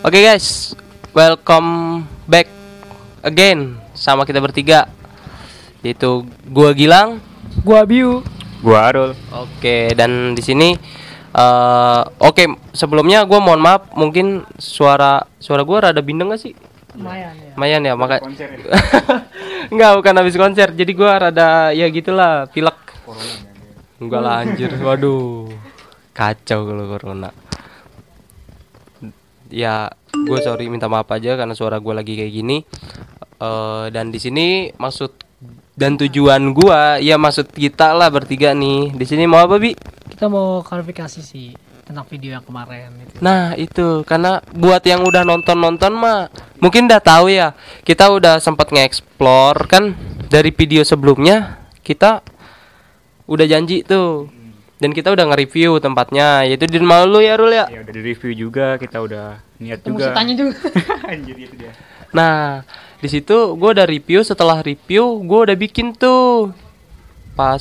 Oke guys, welcome back again sama kita bertiga, yaitu gua Gilang. Gua Biu. Gua Arul. Oke, dan di sini oke, sebelumnya gua mohon maaf, mungkin suara gua rada bindeng gak sih? Lumayan ya. Lumayan ya, maka Konser ya? enggak, bukan habis konser. Jadi gua rada ya gitulah, pilek. Enggak lah anjir, waduh. Kacau kalau corona. Ya, gue sorry, minta maaf aja karena suara gue lagi kayak gini. Dan di sini maksud dan tujuan gue, ya maksud kita lah bertiga nih. Di sini mau apa, Bi? Kita mau klarifikasi sih tentang video yang kemarin itu. Nah, itu karena buat yang udah nonton mah mungkin udah tahu ya. Kita udah sempat nge-explore kan dari video sebelumnya. Kita udah janji tuh. Dan kita udah nge-review tempatnya, yaitu di Malu ya, Rul ya. Ya udah di review juga, kita udah niat Temu juga. setannya juga. Anjir itu dia. Nah, di situ gue udah review. Setelah review, gue udah bikin tuh pas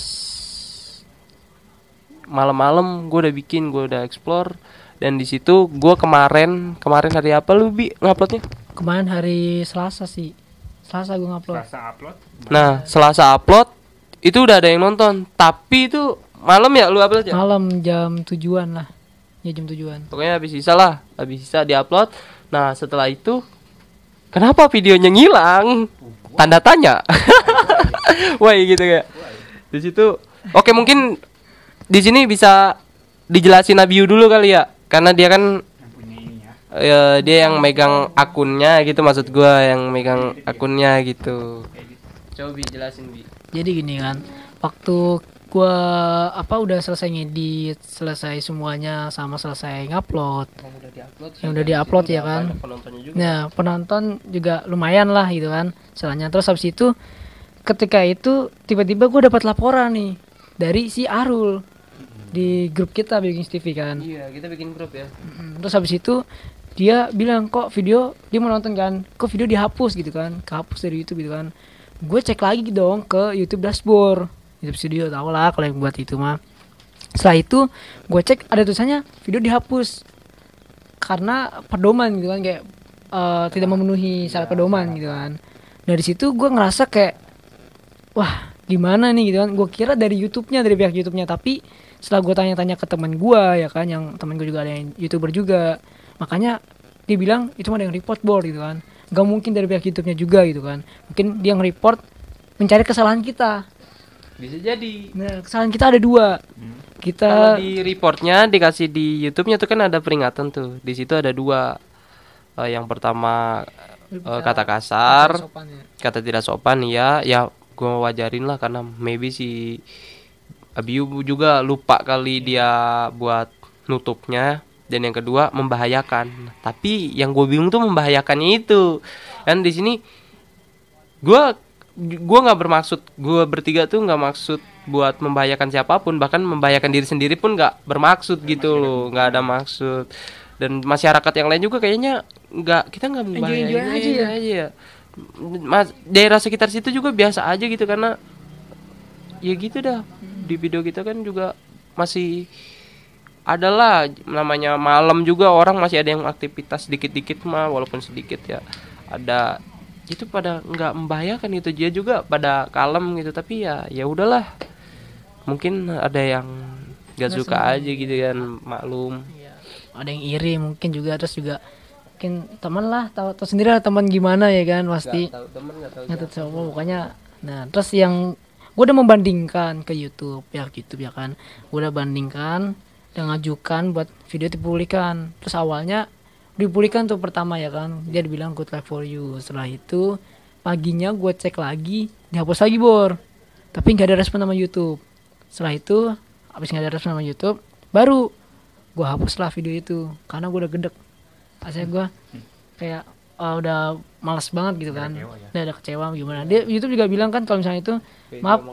malam-malam gue udah explore. Dan di situ gue kemarin hari apa lu Bi nguploadnya? Kemarin hari Selasa sih. Selasa gua ngupload. Rasa upload. Nah, Selasa upload itu udah ada yang nonton. Tapi itu malam ya lu upload ya? Malam jam 7-an lah. Ya jam 7-an. Pokoknya habis sisa diupload. Nah, setelah itu kenapa videonya ngilang? Tanda tanya. Wah, gitu kayak. Di situ oke, mungkin di sini bisa dijelasin Nabiu dulu kali ya. Karena dia kan Yang punya ini ya. dia yang megang akunnya gitu, maksud gua yang megang akunnya gitu. Coba Bi jelasin, Bi. Jadi gini kan, waktu gua udah selesai ngedit, selesai semuanya sama selesai ngupload. Yang udah diupload ya kan. Nah, penonton juga lumayan lah gitu kan. Soalnya terus habis itu ketika itu tiba-tiba gue dapat laporan nih dari si Arul di grup kita Bikin TV kan. Iya, kita bikin grup ya. Terus habis itu dia bilang kok video dia mau nonton kan, kok video dihapus gitu kan, kehapus dari YouTube gitu kan. Gue cek lagi dong ke YouTube dashboard, YouTube Studio, tau lah kalau yang buat itu mah. Setelah itu gue cek ada tulisannya video dihapus karena pedoman gitu kan, kayak tidak memenuhi syarat pedoman gitu kan. Dari situ gue ngerasa kayak wah gimana nih gitu kan. Gue kira dari YouTube-nya, dari pihak YouTube-nya, tapi setelah gue tanya-tanya ke teman gue ya kan, yang teman gue juga ada yang YouTuber juga, makanya dia bilang itu mah ada yang report board gitu kan. Gak mungkin dari pihak YouTube-nya juga gitu kan. Mungkin dia nge-report mencari kesalahan kita. Bisa jadi. Nah, kesalahan kita ada dua. Kalau Kita di reportnya dikasih di YouTube-nya tuh kan ada peringatan tuh. Di situ ada dua. Yang pertama kata kasar, kata tidak sopan ya. Ya gue wajarin lah karena maybe si Abiu juga lupa kali dia buat nutupnya. Dan yang kedua membahayakan. Tapi yang gue bingung tuh membahayakannya itu. Kan di sini gue nggak bermaksud, gue bertiga tuh nggak maksud buat membahayakan siapapun, bahkan membahayakan diri sendiri pun nggak bermaksud gitu loh, nggak ada maksud. Dan masyarakat yang lain juga kayaknya kita nggak membahayakan Enjoy aja ya. Daerah sekitar situ juga biasa aja gitu, karena ya gitu dah. Di video kita kan juga masih adalah namanya malam juga, orang masih ada yang aktivitas dikit-dikit mah, walaupun sedikit ya ada. Itu pada nggak membahayakan itu, dia juga pada kalem gitu. Tapi ya udahlah, mungkin ada yang nggak suka aja gitu kan, maklum. ya, ada yang iri mungkin juga, terus juga mungkin teman lah, tahu sendiri lah teman gimana ya kan, pasti nggak tahu siapa pokoknya. Nah terus yang gue udah membandingkan ke YouTube, pihak YouTube ya kan, gue udah bandingkan dan ngajukan buat video dipublikkan. Terus awalnya dipublikkan tuh pertama ya kan, dia dibilang good life for you. Setelah itu paginya gue cek lagi, dihapus lagi Bor, tapi nggak ada respon sama YouTube. Setelah itu habis nggak ada respon sama YouTube, baru gue hapus lah video itu karena gue udah gedek. Asalnya gue kayak udah malas banget gitu kan, udah kecewa gimana. Dia YouTube juga bilang kan kalau misalnya itu maaf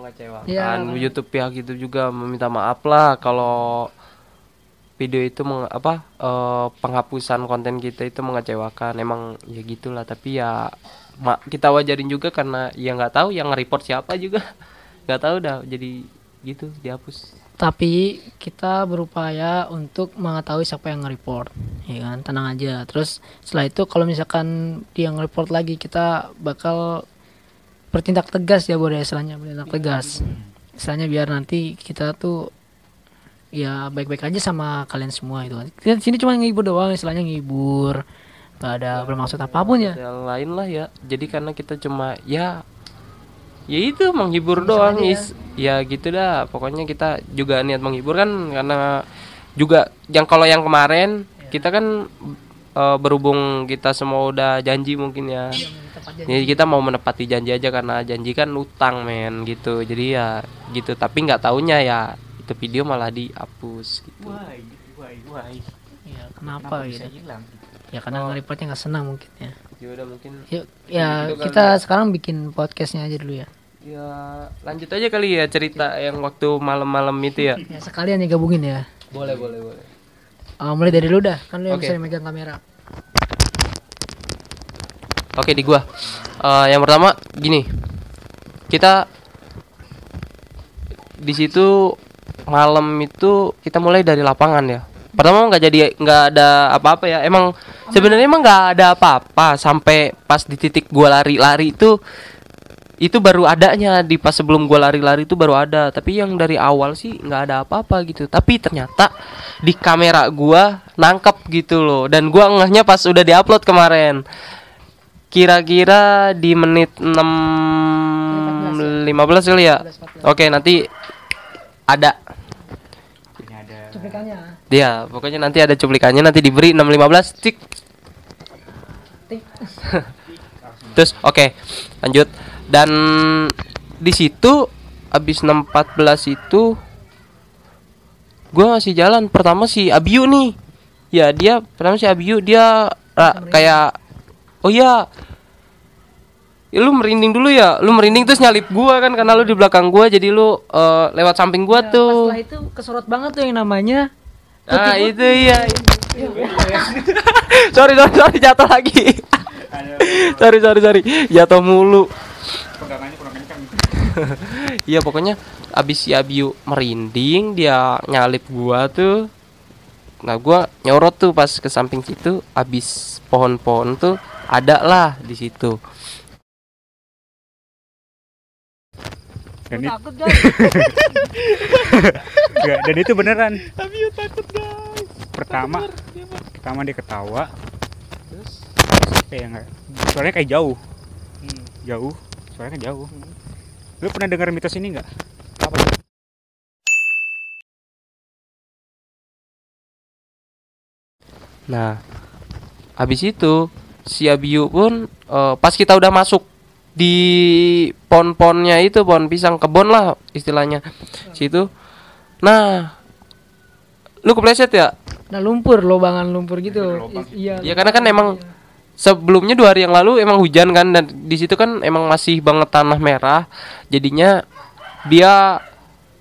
ya, YouTube pihak itu juga meminta maaf lah kalau video itu penghapusan konten kita itu mengecewakan. Emang ya gitulah, tapi ya kita wajarin juga karena ya nggak tahu yang nge-report siapa juga. Nggak tahu dah, jadi gitu dihapus. Tapi kita berupaya untuk mengetahui siapa yang nge-report, ya kan, tenang aja. Terus setelah itu kalau misalkan dia nge-report lagi, kita bakal bertindak tegas ya, boleh istilahnya bertindak tegas. Istilahnya biar nanti kita tuh ya baik-baik aja sama kalian semua itu. Kita sini cuma ngibur doang, istilahnya ngibur, gak ada bermaksud apapun ya. Yang lain lah ya. Jadi karena kita cuma ya itu menghibur doang ya gitu dah. Pokoknya kita juga niat menghibur kan, karena juga kalau yang kemarin kita kan berhubung kita semua udah janji mungkin ya. Jadi kita mau menepati janji aja, karena janji kan utang men gitu. Jadi ya gitu, tapi nggak taunya ya itu video malah dihapus gitu. Why? Ya kenapa gitu? Hilang? Ya karena nge-reportnya nggak senang mungkin ya. Ya udah mungkin. Yuk, ya kita sekarang bikin podcastnya aja dulu ya. Ya lanjut aja kali ya cerita yang waktu malam-malam itu ya. Ya sekalian ya gabungin ya. Boleh. Mulai dari lu dah, kan lu yang Oke. bisa megang kamera. Oke, di gua. Yang pertama gini. Kita di situ malam itu kita mulai dari lapangan ya. Pertama nggak ada apa-apa ya. Emang sebenarnya nggak ada apa-apa sampai pas di titik gua lari-lari itu baru adanya, di pas sebelum gua lari-lari itu baru ada. Tapi yang dari awal sih nggak ada apa-apa gitu. Tapi ternyata di kamera gua nangkep gitu loh. Dan gua ngehnya pas udah diupload kemarin. Kira-kira di menit 6:15 kali ya. 14. Oke, nanti ada Cuplikannya. dia. Pokoknya nanti ada cuplikannya, nanti diberi 6:15 cik. Terus oke, lanjut. Dan di situ abis 6:14 itu gua ngasih jalan. Pertama si Abiu nih. Ya dia kayak oh iya. Ya, lu merinding dulu ya. Lu merinding terus nyalip gua kan, karena lu di belakang gua, jadi lu lewat samping gua Pas tuh. setelah itu kesorot banget tuh yang namanya. Ah itu iya. sorry jatuh lagi. sorry jatuh mulu. Pegangannya kurang kencang. Iya pokoknya abis si Abiu merinding, dia nyalip gua tuh. Nah gua nyorot tuh pas ke samping situ, abis pohon-pohon tuh ada lah di situ. Dan Takut guys. dan itu beneran. Abiu takut guys. Pertama dia ketawa. Terus kayak suaranya kayak jauh. Suaranya jauh. Lu pernah dengar mitos ini nggak? Apa itu? Nah habis itu si Abiu pun pas kita udah masuk di pohon-pohonnya itu, pohon pisang, kebon lah istilahnya situ. Nah lu kepleset ya. Nah lumpur, lobangan lumpur gitu. Iya. Ya karena kan emang sebelumnya 2 hari yang lalu emang hujan kan, dan di situ kan emang masih banget tanah merah, jadinya dia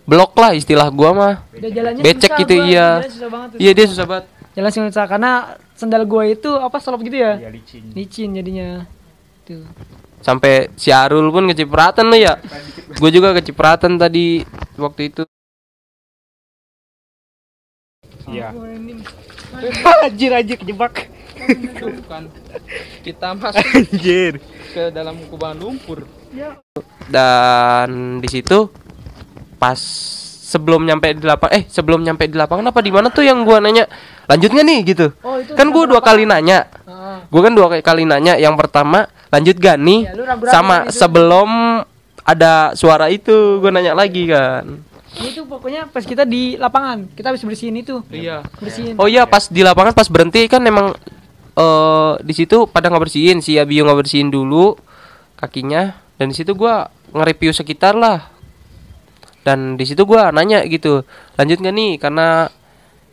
blok lah istilah gua mah. Becek gitu iya. Iya dia susah banget. Jalan susah karena sendal gua itu apa selop gitu ya. Ya licin. Licin jadinya. Tuh. Sampai si Arul pun kecipratan lo ya. Gue juga kecipratan tadi waktu itu. Iya. Anjir kejebak. Bukan, kita masuk Anjir. ke dalam kubangan lumpur. Dan di situ pas sebelum nyampe di lapangan apa di mana tuh yang gua nanya lanjut nggak nih gitu. Oh, itu Kan gua 2 kali nanya. Gua kan 2 kali nanya. Yang pertama lanjut gak nih, Ya, lu ragu-ragu sama gitu. sebelum ada suara itu gua nanya lagi kan. Itu pokoknya pas kita di lapangan, kita habis bersihin itu. Iya. Bersihin. Oh iya, pas di lapangan pas berhenti kan emang di situ pada ngebersihin, si Abiu ngebersihin dulu kakinya, dan di situ gua nge-review sekitar lah. Dan di situ gua nanya gitu, lanjut nggak nih, karena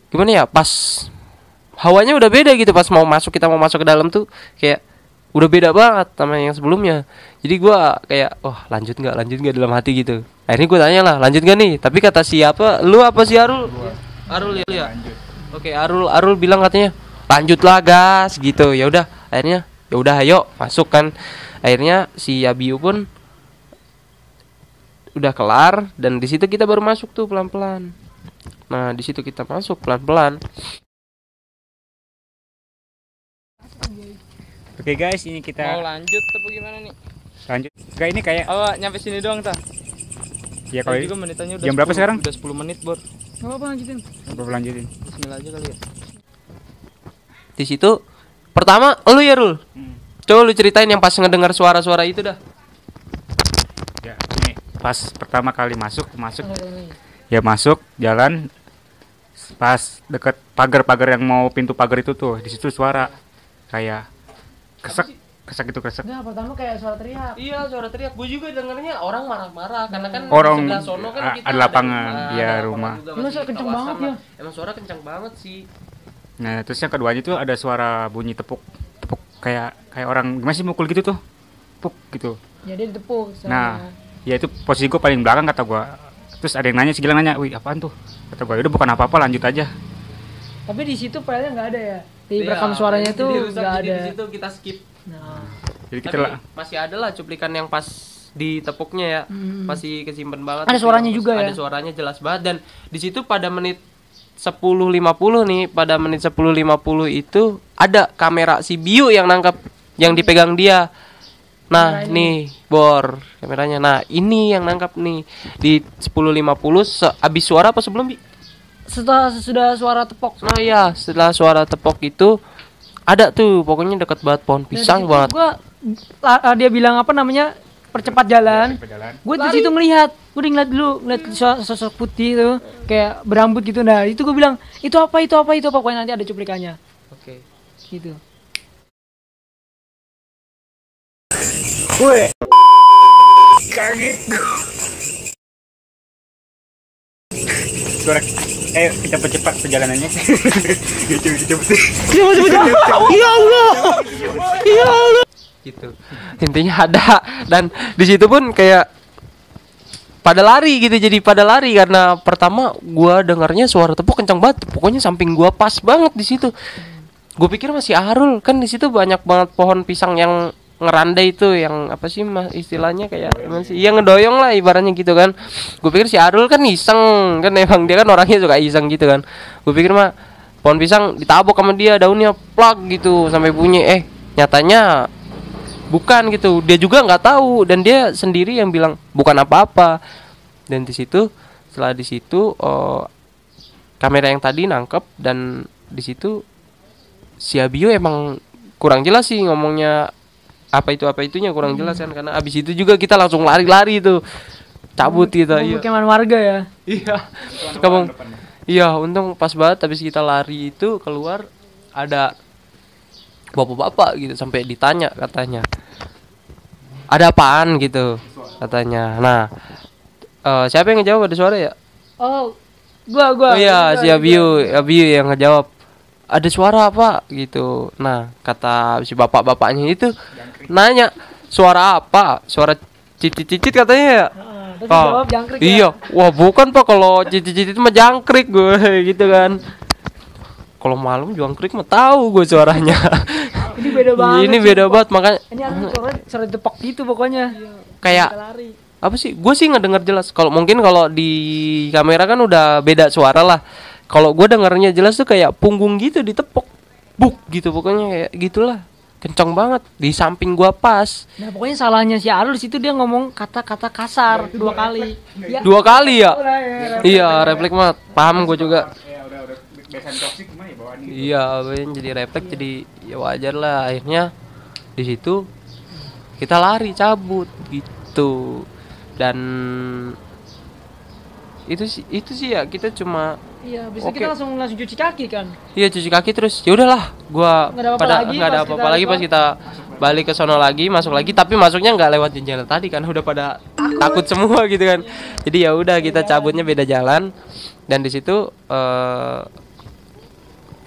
gimana ya, pas hawanya udah beda gitu, pas kita mau masuk ke dalam tuh kayak udah beda banget sama yang sebelumnya. Jadi gua kayak lanjut nggak dalam hati gitu. Akhirnya gua tanya lah, lanjut nggak nih, tapi kata siapa, lu apa si Arul? Arul ya. Oke, Arul bilang katanya lanjut lah gas gitu. Ya udah, akhirnya ya udah ayo masuk kan. Akhirnya si Abiu pun udah kelar dan di situ kita baru masuk tuh pelan-pelan. Nah di situ kita masuk pelan-pelan. Oke guys, ini Mau kita lanjut apa gimana nih? lanjut. Enggak, ini kayak Oh, nyampe sini doang tah. ya kalau Juga menitannya udah jam berapa 10, sekarang? Udah 10 menit, Bor. Nggak apa-apa lanjutin. Coba lanjutin. Bismillah aja kali ya. Di situ pertama lu ya Rul. Coba lu ceritain yang pas ngedengar suara-suara itu dah. Ya, ini pas pertama kali masuk ya masuk jalan pas deket pagar-pagar yang mau pintu pagar itu tuh, di situ suara kayak kesek itu kesek. Enggak, pertama kayak suara teriak. Iya suara teriak. Gue juga dengarnya orang marah-marah karena kan Orang, di sebelah sono kan kita ada lapangan, iya, ada rumah. juga, Emang masih suara kenceng kawasan banget lah. ya? Emang suara kencang banget sih. Nah, terus yang keduanya tuh ada suara bunyi tepuk kayak orang gimana sih mukul gitu tuh. Puk gitu. Ya dia ditepuk. Nah, ya itu posisi gue paling belakang kata gue. Terus ada yang nanya, si Gilang nanya, "Wih, apaan tuh?" Kata gue, "Udah bukan apa-apa, lanjut aja." Tapi di situ filenya nggak ada ya. Di Iya, rekam suaranya jadi tuh rusak, nggak jadi ada. di situ kita skip. Nah, Jadi kita Tapi lah masih ada lah cuplikan yang pas ditepuknya ya. Masih kesimpan banget. Ada itu suaranya yang juga ya? Ada suaranya jelas banget dan di situ pada menit 10.50 nih, pada menit 10.50 itu ada kamera si Biu yang nangkap yang dipegang dia. Nah, Kamera ini. nih bor kameranya. Nah, ini yang nangkap nih di 10.50 habis suara apa sebelum Bi? setelah sudah suara tepok. Nah, ya, setelah suara tepok itu ada tuh pokoknya deket banget pohon pisang banget. Dia bilang apa namanya? Percepat jalan. jalan. Gue di situ ngelihat, gue ngeliat dulu, ngeliat sosok putih itu kayak berambut gitu. Nah itu gue bilang itu apa, pokoknya nanti ada cuplikannya, Oke. gitu. Weh. Kaget. Suara kita percepat perjalanannya. Cepet. Ya Allah, ya Allah. Gitu intinya ada dan di situ pun kayak pada lari gitu, jadi pada lari karena pertama gua dengarnya suara tepuk kencang banget, pokoknya samping gua pas banget di situ. Gue pikir masih Arul, kan di situ banyak banget pohon pisang yang ngerandai itu, yang apa sih istilahnya kayak gimana sih, iya ngedoyong lah ibaratnya gitu kan. Gue pikir si Arul kan iseng kan, emang dia kan orangnya suka iseng gitu kan. Gue pikir mah pohon pisang ditabok sama dia, daunnya plak gitu sampai bunyi, nyatanya bukan gitu, dia juga nggak tahu dan dia sendiri yang bilang bukan apa-apa. Dan di situ setelah di situ kamera yang tadi nangkep dan di situ si Abio emang kurang jelas sih ngomongnya, apa itunya kurang jelas kan, karena abis itu juga kita langsung lari-lari tuh cabut kita. Iya. Pemukiman warga ya. Iya. Kamu. Iya, untung pas banget habis kita lari itu keluar ada bapak-bapak gitu sampai ditanya katanya. Ada apaan gitu katanya. Nah, siapa yang ngejawab, ada suara ya? Oh, gua. Oh iya, si Abiu yang ngejawab. Ada suara apa gitu. Nah, kata si bapak-bapaknya itu nanya, suara apa? Suara cicit-cicit katanya ya. Terus jawab jangkrik ya. Iya, wah bukan Pak, kalau cicit-cicit itu mah jangkrik gue gitu kan. Kalau malam jangkrik mah tahu gue suaranya. Ini beda banget. Ini beda banget makanya. Ini ada suara tepok gitu pokoknya. Kayak Lari. apa sih? Gue sih ngedenger jelas. Kalau mungkin kalau di kamera kan udah beda suara lah. Kalau gue dengarnya jelas tuh kayak punggung gitu ditepok, buk gitu pokoknya kayak gitulah. Kencang banget di samping gua pas. Nah pokoknya salahnya si Arul di situ, dia ngomong kata-kata kasar 2 kali. Ya. 2 kali ya? Ya. Iya, refleks mah paham gue juga. Ya udah kebiasaan toksik gimana ya bawaan ini. Iya, jadi refleks, jadi ya wajar lah. Akhirnya di situ kita lari cabut gitu. Dan itu sih ya, kita cuma Iya, bisa Oke. kita langsung cuci kaki kan. iya cuci kaki terus. Ya udahlah, gua Nggak ada apa-apa pada lagi nggak ada pas apa-apa kita lagi pas kita balik ke sono lagi, masuk lagi, tapi masuknya nggak lewat jalan tadi kan, udah pada takut semua gitu kan. Jadi ya udah kita cabutnya beda jalan dan di situ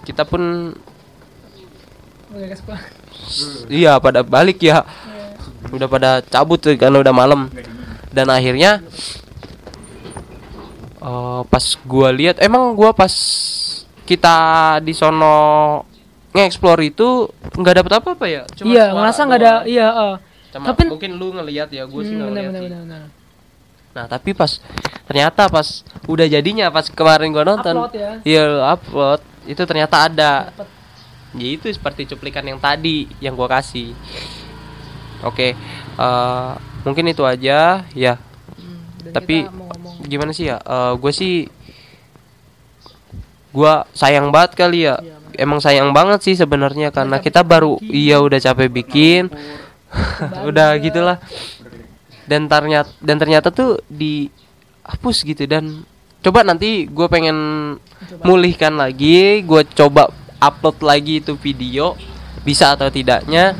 kita pun Oke, guys, Pak. iya pada balik ya. Udah pada cabut tuh karena udah malam. Dan akhirnya pas gua lihat, emang gua pas kita di sono nge-explore itu nggak dapet apa-apa ya? Cuma Iya, suara ngerasa nggak ada, doang. iya, Cuma tapi mungkin lu ngelihat ya, gua sih nggak ngeliat sih. benar. Nah tapi ternyata pas udah jadinya, pas kemarin gua nonton, Upload ya? iya upload itu ternyata ada. Dapet. Ya itu seperti cuplikan yang tadi yang gua kasih. Oke, mungkin itu aja ya. Dan Tapi kita mau ngomong gimana sih ya? Gua sayang banget kali ya. Iya, Emang sayang banget sih sebenarnya karena capek kita baru bikin. udah capek bikin. Udah gitulah. Dan ternyata tuh dihapus gitu. Dan coba nanti gue pengen mulihkan lagi, gue coba upload lagi itu video, bisa atau tidaknya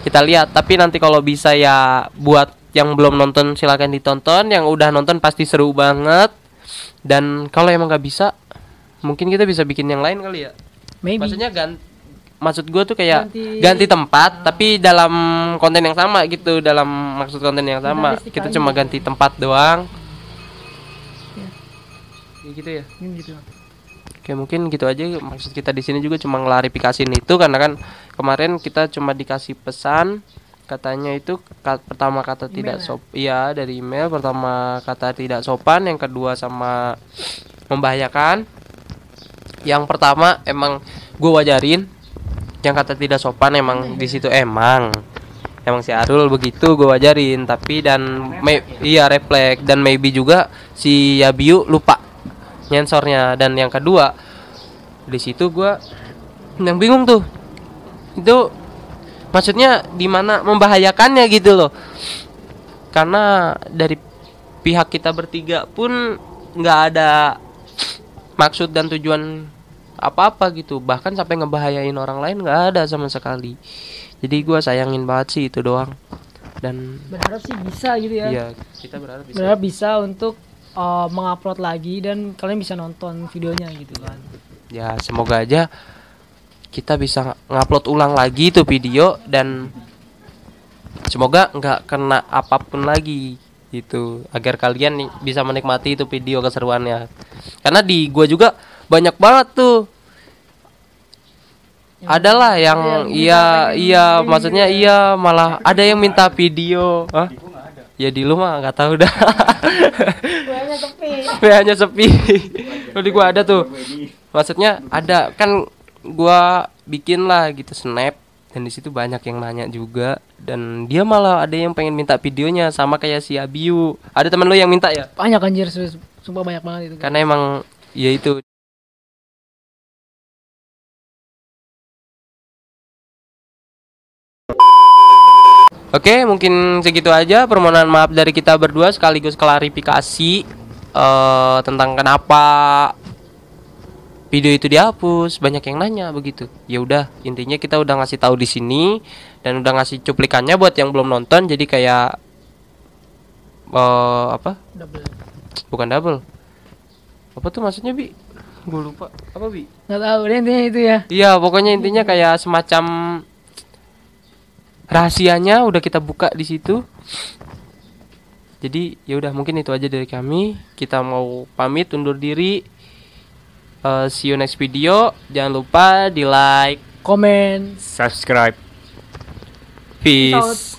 kita lihat. Tapi nanti kalau bisa ya, buat yang belum nonton silakan ditonton, yang udah nonton pasti seru banget. Dan kalau emang nggak bisa, mungkin kita bisa bikin yang lain kali ya. maybe. Maksudnya maksud gue tuh kayak Ganti- ganti tempat, tapi dalam konten yang sama gitu, dalam maksud konten yang sama. Jurnalistik Kita aja cuma gitu. ganti tempat doang. Ya gitu ya. Gitu. Oke, mungkin gitu aja maksud kita di sini, juga cuma ngelarifikasiin itu karena kan kemarin kita cuma dikasih pesan, katanya itu pertama kata tidak iya, dari email. Pertama kata tidak sopan, yang kedua sama membahayakan. Yang pertama emang gue wajarin, yang kata tidak sopan emang di situ emang si Arul begitu, gue wajarin. Tapi iya refleks, dan maybe juga si Yabiu lupa nyensornya. Dan yang kedua di situ gue yang bingung tuh, itu maksudnya di mana membahayakannya gitu loh. Karena dari pihak kita bertiga pun nggak ada maksud dan tujuan apa-apa gitu, bahkan sampai ngebahayain orang lain nggak ada sama sekali. Jadi gue sayangin banget sih itu doang. Dan Berharap sih bisa gitu ya. iya, kita berharap bisa. Berharap bisa untuk mengupload lagi dan kalian bisa nonton videonya gitu kan. Ya semoga aja kita bisa ngupload ulang lagi itu video, dan semoga nggak kena apapun lagi gitu, agar kalian bisa menikmati itu video keseruannya. Karena di gua juga banyak banget tuh, adalah yang iya maksudnya iya, malah ada yang minta video. Hah? Ya di lu mah nggak tahu dah. WA-nya sepi. Di gua ada tuh. Maksudnya ada kan, gua bikin lah gitu snap, dan di situ banyak yang nanya juga, dan dia malah ada yang pengen minta videonya sama kayak si Abiu. Ada teman lu yang minta ya? Banyak anjir, sumpah banyak banget itu. Karena emang ya itu. Oke, mungkin segitu aja permohonan maaf dari kita berdua, sekaligus klarifikasi tentang kenapa video itu dihapus. Banyak yang nanya begitu. Ya udah, intinya kita udah ngasih tahu di sini dan udah ngasih cuplikannya buat yang belum nonton. Jadi kayak apa? Double. Bukan double. Apa tuh maksudnya, Bi? Gue lupa. Apa, Bi? Nggak tahu deh intinya itu ya. Iya, pokoknya intinya kayak semacam rahasianya udah kita buka di situ. Jadi ya udah, mungkin itu aja dari kami. Kita mau pamit undur diri. See you next video. Jangan lupa di like, Komen. Subscribe. peace.